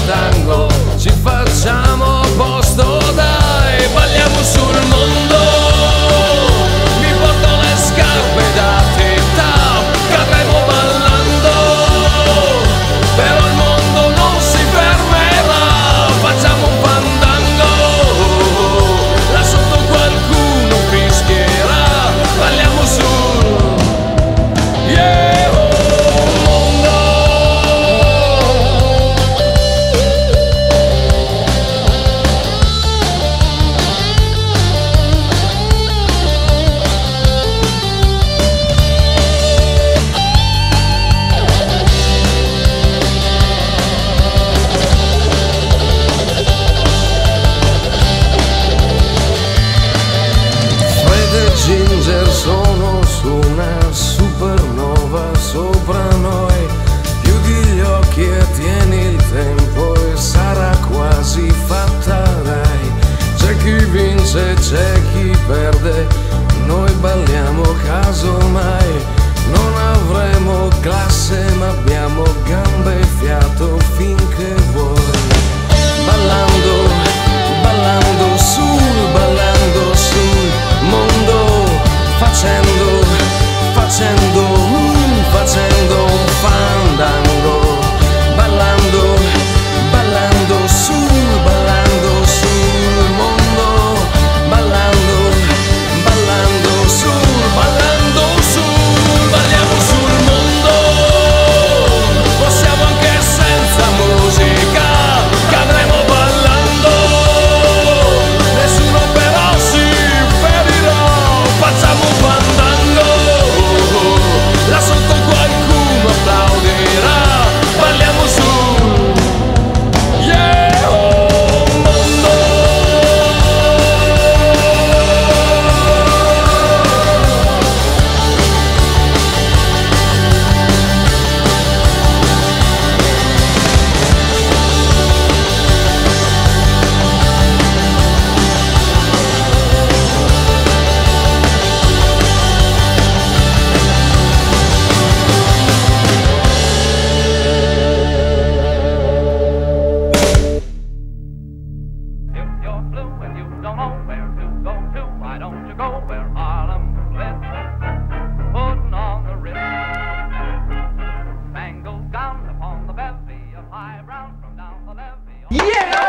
tango, ci facciamo posto, dai, balliamo sul mondo. Mi porto le scarpe da tetta, cadremo ballando, però il mondo non si fermerà. Facciamo un fandango, là sotto qualcuno fischierà, balliamo sul mondo. Ginger sono su una supernova sopra noi. Chiudi gli occhi e tieni il tempo e sarà quasi fatta, dai. C'è chi vince, c'è chi perde, noi balliamo casomai. Non avremo classe ma abbiamo gambe e fiato finché vuoi. Ballando, ballando sul mondo, facendo un fandango, ballando sul mondo, ballando sul, balliamo sul mondo. Possiamo anche senza musica, cadremo ballando, nessuno però si ferirà. Facciamo un fandango, là sotto qualcuno applaudirà, balliamo sul mondo. Yeah!